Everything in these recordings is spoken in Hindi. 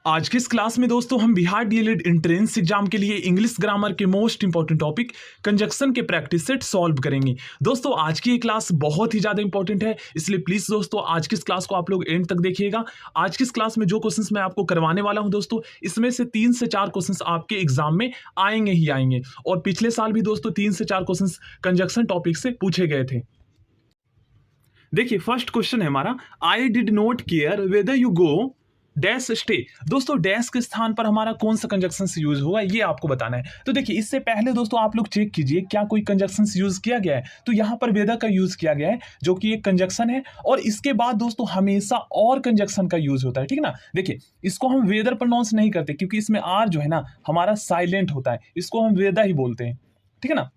आज की इस क्लास में दोस्तों हम बिहार डीएलएड एंट्रेंस एग्जाम के लिए इंग्लिश ग्रामर के मोस्ट इंपॉर्टेंट टॉपिक कंजक्शन के प्रैक्टिस सेट सॉल्व करेंगे। दोस्तों आज की ये क्लास बहुत ही ज़्यादा इंपॉर्टेंट है, इसलिए प्लीज़ दोस्तों आज की इस क्लास को आप लोग एंड तक देखिएगा। आज की इस क्लास में जो क्वेश्चंस मैं आपको करवाने वाला हूं दोस्तों, इसमें से 3 से 4 क्वेश्चंस आपके एग्जाम में आएंगे ही आएंगे। और पिछले साल भी दोस्तों 3 से 4 क्वेश्चंस कंजक्शन टॉपिक से पूछे गए थे। देखिए फर्स्ट क्वेश्चन है हमारा, I did not care whether you go dash stay. दोस्तों डैश के स्थान पर हमारा कौन सा कंजक्शन यूज होगा ये आपको बताना है। तो देखिए इससे पहले दोस्तों आप लोग चेक कीजिए क्या कोई कंजक्शन यूज किया गया है। तो यहाँ पर वेदर का यूज किया गया है जो कि एक कंजक्शन है, और इसके बाद दोस्तों हमेशा और कंजक्शन का यूज होता है, ठीक है ना। देखिए इसको हम वेदर प्रोनाउंस नहीं करते क्योंकि इसमें आर जो है ना हमारा साइलेंट होता है, इसको हम वेदर ही बोलते हैं, ठीक है ना।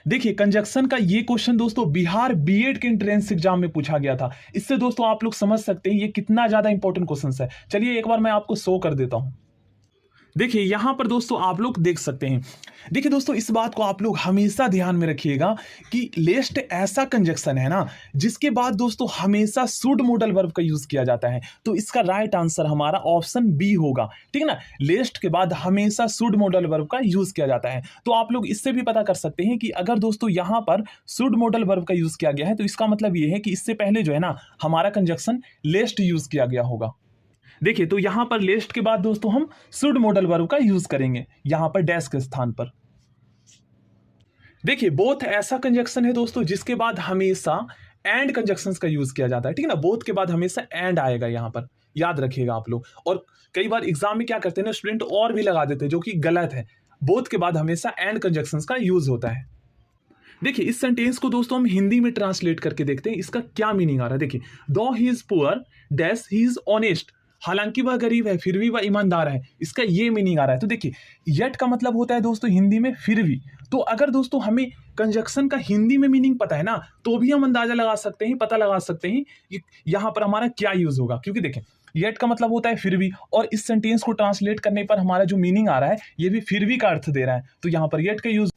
देखिए कंजक्शन का ये क्वेश्चन दोस्तों बिहार बीएड के एंट्रेंस एग्जाम में पूछा गया था। इससे दोस्तों आप लोग समझ सकते हैं ये कितना ज्यादा इंपॉर्टेंट क्वेश्चन है। चलिए एक बार मैं आपको शो कर देता हूं। देखिए यहां पर दोस्तों आप लोग देख सकते हैं। देखिए दोस्तों इस बात को आप लोग हमेशा ध्यान में रखिएगा कि लेस्ट ऐसा कंजक्शन है ना जिसके बाद दोस्तों हमेशा शुड मॉडल वर्ब का यूज किया जाता है। तो इसका राइट आंसर हमारा ऑप्शन बी होगा, ठीक है ना। लेस्ट के बाद हमेशा शुड मॉडल वर्ब का यूज किया जाता है। तो आप लोग इससे भी पता कर सकते हैं कि अगर दोस्तों यहां पर शुड मॉडल वर्ब का यूज किया गया है तो इसका मतलब यह है कि इससे पहले जो है ना हमारा कंजक्शन लेस्ट यूज किया गया होगा। देखिए तो यहां पर लेस्ट के बाद दोस्तों हम शुड मॉडल वर्ब का यूज करेंगे यहां पर डैश के स्थान पर। देखिए बोथ ऐसा कंजक्शन है दोस्तों जिसके बाद हमेशा एंड कंजक्शंस का यूज किया जाता है, ठीक है ना। बोथ के बाद हमेशा एंड आएगा यहां पर, याद रखिएगा आप लोग। और कई बार एग्जाम में क्या करते हैं ना स्टूडेंट और भी लगा देते हैं जो कि गलत है। बोथ के बाद हमेशा एंड कंजक्शंस का यूज होता है। देखिए इस सेंटेंस को दोस्तों हम हिंदी में ट्रांसलेट करके देखते हैं इसका क्या मीनिंग आ रहा है। देखिए दो he is poor dash he is honest, हालांकि वह गरीब है फिर भी वह ईमानदार है, इसका ये मीनिंग आ रहा है। तो देखिए यट का मतलब होता है दोस्तों हिंदी में फिर भी। तो अगर दोस्तों हमें कंजक्शन का हिंदी में मीनिंग पता है ना तो भी हम अंदाजा लगा सकते हैं, पता लगा सकते हैं कि यहाँ पर हमारा क्या यूज होगा। क्योंकि देखिए येट का मतलब होता है फिर भी, और इस सेंटेंस को ट्रांसलेट करने पर हमारा जो मीनिंग आ रहा है ये भी फिर भी का अर्थ दे रहा है। तो यहाँ पर येट का यूज।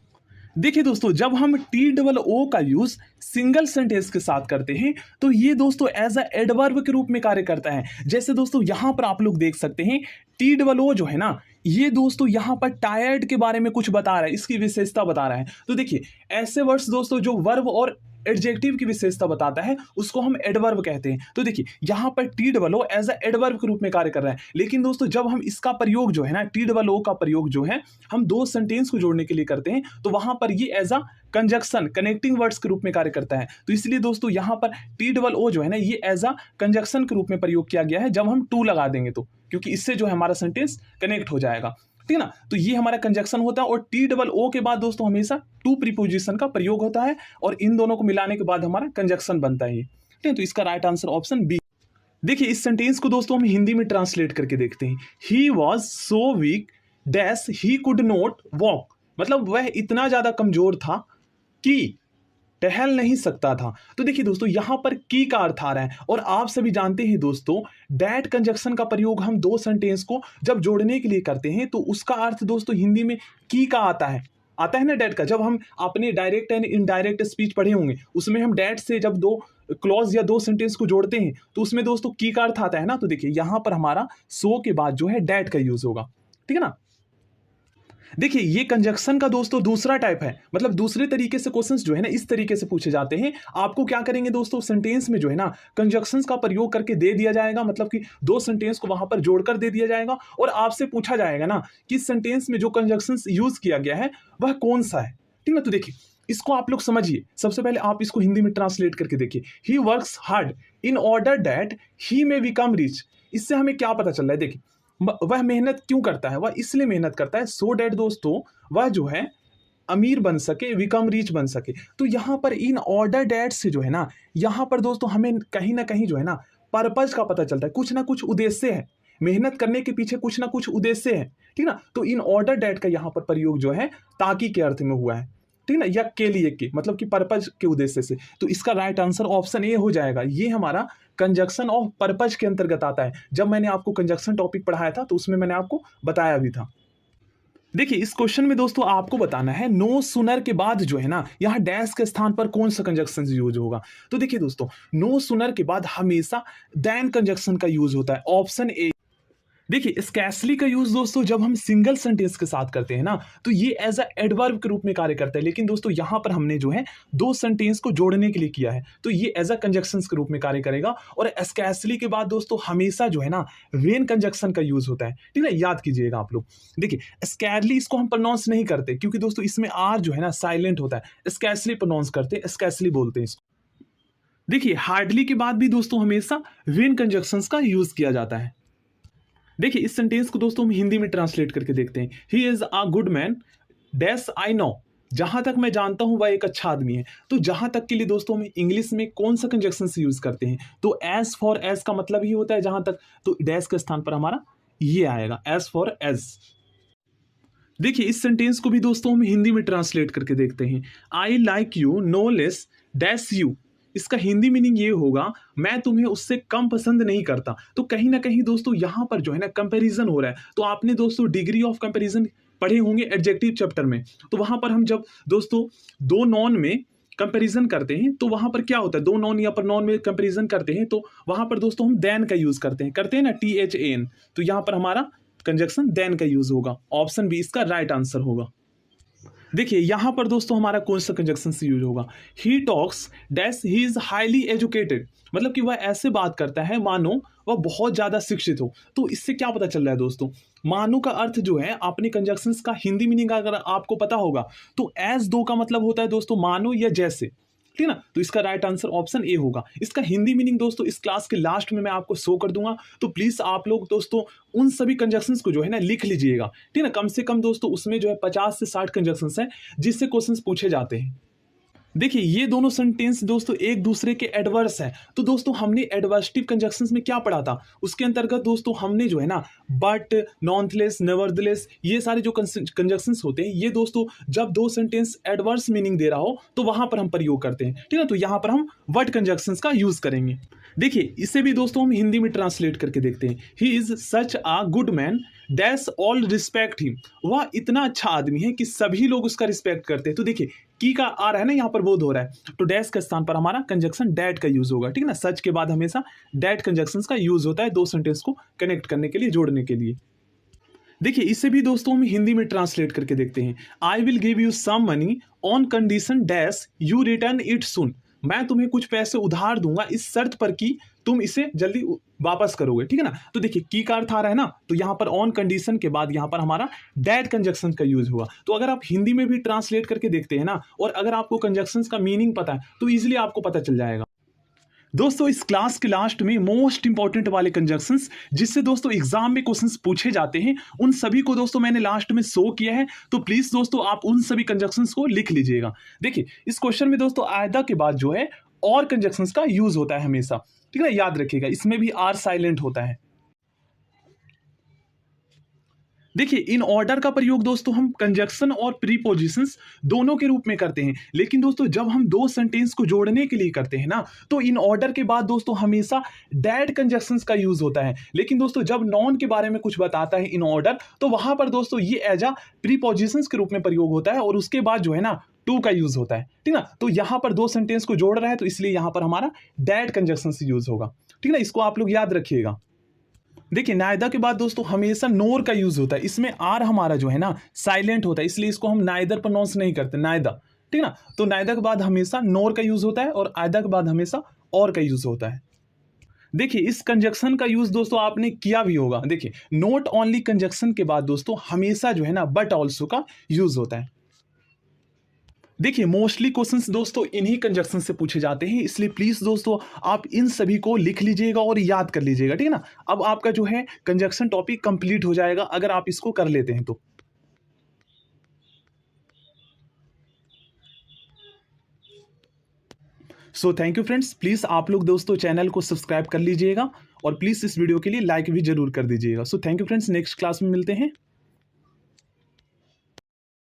देखिए दोस्तों जब हम टी डबल ओ का यूज सिंगल सेंटेंस के साथ करते हैं तो ये दोस्तों एज अ एडवर्ब के रूप में कार्य करता है। जैसे दोस्तों यहां पर आप लोग देख सकते हैं टी डबल ओ जो है ना ये दोस्तों यहां पर टायर्ड के बारे में कुछ बता रहा है, इसकी विशेषता बता रहा है। तो देखिए ऐसे वर्ड्स दोस्तों जो वर्ब और एडजेक्टिव की विशेषता बताता है उसको हम एडवर्ब कहते हैं। तो देखिए यहां पर T double O as a adverb के रूप में कार्य कर रहा है। लेकिन दोस्तों जब हम इसका प्रयोग जो है ना टी डबल ओ का प्रयोग जो है हम दो सेंटेंस को जोड़ने के लिए करते हैं तो वहां पर ये as a conjunction connecting words के रूप में कार्य करता है। तो इसलिए दोस्तों यहां पर टी डबल ओ जो है ना ये एज अ कंजक्शन के रूप में प्रयोग किया गया है जब हम टू लगा देंगे तो, क्योंकि इससे जो है हमारा सेंटेंस कनेक्ट हो जाएगा, ठीक है ना। तो ये हमारा कंजक्शन होता है और टी डबल ओ के बाद दोस्तों हमेशा टू प्रीपोजिशन का प्रयोग होता है और इन दोनों को मिलाने के बाद हमारा कंजक्शन बनता है, ठीक है। तो इसका राइट आंसर ऑप्शन बी। देखिए इस सेंटेंस को दोस्तों हम हिंदी में ट्रांसलेट करके देखते हैं। He was so weak dash he could not walk, मतलब वह इतना ज्यादा कमजोर था कि टहल नहीं सकता था। तो देखिए दोस्तों यहां पर की का अर्थ आ रहा है, और आप सभी जानते हैं दोस्तों डैट कंजक्शन का प्रयोग हम दो सेंटेंस को जब जोड़ने के लिए करते हैं तो उसका अर्थ दोस्तों हिंदी में की का आता है ना डैट का। जब हम अपने डायरेक्ट एंड इनडायरेक्ट स्पीच पढ़े होंगे उसमें हम डैट से जब दो क्लॉज या दो सेंटेंस को जोड़ते हैं तो उसमें दोस्तों की का अर्थ आता है ना। तो देखिए यहां पर हमारा सो के बाद जो है डैट का यूज होगा, ठीक है ना। देखिए ये कंजक्शन का दोस्तों दूसरा टाइप है, मतलब दूसरे तरीके से क्वेश्चंस जो है ना इस तरीके से पूछे जाते हैं। आपको क्या करेंगे दोस्तों सेंटेंस में जो है ना कंजक्शंस का प्रयोग करके दे दिया जाएगा, मतलब कि दो सेंटेंस को वहां पर जोड़कर दे दिया जाएगा और आपसे पूछा जाएगा ना कि इस सेंटेंस में जो कंजक्शंस यूज किया गया है वह कौन सा है, ठीक है। तो देखिए इसको आप लोग समझिए। सबसे पहले आप इसको हिंदी में ट्रांसलेट करके देखिए। He works hard in order that he may become rich. इससे हमें क्या पता चल रहा है, देखिए वह मेहनत क्यों करता है, वह इसलिए मेहनत करता है सो डैट दोस्तों वह जो है अमीर बन सके, विकम रिच बन सके। तो यहां पर इन ऑर्डर डैट से जो है ना यहां पर दोस्तों हमें कहीं ना कहीं जो है ना पर्पज का पता चलता है, कुछ ना कुछ उद्देश्य है, मेहनत करने के पीछे कुछ ना कुछ उद्देश्य है, ठीक ना। तो इन ऑर्डर डैट का यहां पर प्रयोग जो है ताकि के अर्थ में हुआ है, ठीक ना, या के लिए के मतलब कि पर्पज के उद्देश्य से। तो इसका राइट आंसर ऑप्शन ए हो जाएगा। ये हमारा कंजक्शन ऑफ पर्पज के अंतर्गत आता है। जब मैंने आपको कंजक्शन टॉपिक पढ़ाया था तो उसमें मैंने आपको बताया भी था। देखिए इस क्वेश्चन में दोस्तों आपको बताना है नो सुनर के बाद जो है ना यहाँ डैश के स्थान पर कौन सा कंजक्शन यूज होगा। तो देखिए दोस्तों नो सुनर के बाद हमेशा देन कंजक्शन का यूज होता है, ऑप्शन ए। देखिए स्कैर्सली का यूज दोस्तों जब हम सिंगल सेंटेंस के साथ करते हैं ना, तो ये एज अ एडवर्ब के रूप में कार्य करता है। लेकिन दोस्तों यहाँ पर हमने जो है दो सेंटेंस को जोड़ने के लिए किया है, तो ये एज अ कंजक्शंस के रूप में कार्य करेगा। और स्कैर्सली के बाद दोस्तों हमेशा जो है ना वेन कंजक्शन का यूज होता है, ठीक है, याद कीजिएगा आप लोग। देखिए स्कैर्ली इसको हम प्रोनाउंस नहीं करते क्योंकि दोस्तों इसमें आर जो है ना साइलेंट होता है, स्कैर्सली प्रोनाउंस करते हैं, स्कैर्सली बोलते हैं इसको। देखिए हार्डली के बाद भी दोस्तों हमेशा वेन कंजक्शंस का यूज किया जाता है। देखिए इस सेंटेंस को दोस्तों हम हिंदी में ट्रांसलेट करके देखते हैं। He is a good man dash I know, जहां तक मैं जानता हूं वह एक अच्छा आदमी है। तो जहां तक के लिए दोस्तों हम इंग्लिश में कौन सा कंजक्शन से यूज करते हैं, तो एज फॉर एज का मतलब ही होता है जहां तक, तो डैश के स्थान पर हमारा ये आएगा एज फॉर एज। देखिए इस सेंटेंस को भी दोस्तों हम हिंदी में ट्रांसलेट करके देखते हैं। I like you know less dash you, इसका हिंदी मीनिंग ये होगा मैं तुम्हें उससे कम पसंद नहीं करता। तो कहीं ना कहीं दोस्तों यहाँ पर जो है ना कंपैरिजन हो रहा है। तो आपने दोस्तों डिग्री ऑफ कंपैरिजन पढ़े होंगे एडजेक्टिव चैप्टर में, तो वहां पर हम जब दोस्तों दो नॉन में कंपैरिजन करते हैं तो वहां पर क्या होता है, दो नॉन या प्रोनाउन में कंपैरिजन करते हैं तो वहां पर दोस्तों हम देन का यूज करते हैं ना, THAN। तो यहाँ पर हमारा कंजक्शन देन का यूज होगा। ऑप्शन बी इसका राइट आंसर होगा। देखिए यहां पर दोस्तों हमारा कौन सा कंजक्शन से यूज होगा, he talks dash he is highly educated, मतलब कि वह ऐसे बात करता है मानो वह बहुत ज्यादा शिक्षित हो। तो इससे क्या पता चल रहा है दोस्तों, मानो का अर्थ जो है आपने कंजक्शंस का हिंदी मीनिंग अगर आपको पता होगा तो एज दो का मतलब होता है दोस्तों मानो या जैसे, ठीक है ना। तो इसका राइट आंसर ऑप्शन ए होगा। इसका हिंदी मीनिंग दोस्तों इस क्लास के लास्ट में मैं आपको शो कर दूंगा, तो प्लीज आप लोग दोस्तों उन सभी कंजक्शंस को जो है ना लिख लीजिएगा, ठीक है ना। कम से कम दोस्तों उसमें जो है 50 से 60 कंजक्शंस हैं जिससे क्वेश्चंस पूछे जाते हैं। देखिए ये दोनों सेंटेंस दोस्तों एक दूसरे के एडवर्स हैं। तो दोस्तों हमने एडवर्सिव कंजक्शंस में क्या पढ़ा था, उसके अंतर्गत दोस्तों हमने जो है ना बट, नॉनथलेस, नेवरदलेस, ये सारे जो कंजक्शंस होते हैं ये दोस्तों जब दो सेंटेंस एडवर्स मीनिंग दे रहा हो तो वहां पर हम प्रयोग करते हैं, ठीक है। तो यहां पर हम वट कंजक्शंस का यूज करेंगे। देखिए इसे भी दोस्तों हम हिंदी में ट्रांसलेट करके देखते हैं। He is such a good man dash all respect him, वह इतना अच्छा आदमी है कि सभी लोग उसका रिस्पेक्ट करते हैं। तो देखिए की का आ रहा है ना यहाँ पर बोध हो रहा है, तो डैश के स्थान पर हमारा कंजक्शन डैट का यूज होगा, ठीक है ना। सच के बाद हमेशा डैट कंजक्शंस का यूज होता है दो सेंटेंस को कनेक्ट करने के लिए, जोड़ने के लिए। देखिए इसे भी दोस्तों हम हिंदी में ट्रांसलेट करके देखते हैं। I will give you some money on condition that you return it soon, मैं तुम्हें कुछ पैसे उधार दूंगा इस शर्त पर कि तुम इसे जल्दी वापस करोगे, ठीक है ना। तो देखिए की का अर्थ आ रहा है ना, तो यहाँ पर ऑन कंडीशन के बाद यहाँ पर हमारा डैट कंजक्शन का यूज हुआ। तो अगर आप हिंदी में भी ट्रांसलेट करके देखते हैं ना और अगर आपको कंजक्शंस का मीनिंग पता है तो इजीली आपको पता चल जाएगा। दोस्तों इस क्लास के लास्ट में मोस्ट इंपॉर्टेंट वाले कंजक्शंस जिससे दोस्तों एग्जाम में क्वेश्चंस पूछे जाते हैं उन सभी को दोस्तों मैंने लास्ट में शो किया है, तो प्लीज दोस्तों आप उन सभी कंजक्शंस को लिख लीजिएगा। देखिए इस क्वेश्चन में दोस्तों आयदा के बाद जो है और कंजक्शंस का यूज होता है हमेशा, ठीक है, याद रखिएगा इसमें भी आर साइलेंट होता है। देखिए इन ऑर्डर का प्रयोग दोस्तों हम कंजक्शन और प्रीपोजिशंस दोनों के रूप में करते हैं, लेकिन दोस्तों जब हम दो सेंटेंस को जोड़ने के लिए करते हैं ना तो इन ऑर्डर के बाद दोस्तों हमेशा डैट कंजक्शंस का यूज होता है। लेकिन दोस्तों जब नॉन के बारे में कुछ बताता है इन ऑर्डर तो वहां पर दोस्तों ये एज अ प्रीपोजिशंस के रूप में प्रयोग होता है और उसके बाद जो है ना टू का यूज होता है, ठीक ना। तो यहां पर दो सेंटेंस को जोड़ रहा है तो इसलिए यहां पर हमारा डैट कंजक्शन यूज होगा, ठीक ना। इसको आप लोग याद रखिएगा। देखिए नायदा के बाद दोस्तों हमेशा नोर का यूज होता है, इसमें आर हमारा जो है ना साइलेंट होता है इसलिए इसको हम नाइदर प्रोनाउंस नहीं करते, नायदा, ठीक ना। तो नायदा के बाद हमेशा नोर का यूज होता है और आयदा के बाद हमेशा और का यूज होता है। देखिए इस कंजक्शन का यूज दोस्तों आपने किया भी होगा। देखिए नॉट ओनली कंजक्शन के बाद दोस्तों हमेशा जो है ना बट ऑल्सो का यूज होता है। देखिए मोस्टली क्वेश्चंस दोस्तों इन्हीं कंजक्शन से पूछे जाते हैं, इसलिए प्लीज दोस्तों आप इन सभी को लिख लीजिएगा और याद कर लीजिएगा, ठीक है ना। अब आपका जो है कंजक्शन टॉपिक कंप्लीट हो जाएगा अगर आप इसको कर लेते हैं तो। So thank you friends, please आप लोग दोस्तों चैनल को सब्सक्राइब कर लीजिएगा और प्लीज इस वीडियो के लिए लाइक भी जरूर कर दीजिएगा। So thank you friends, next class में मिलते हैं।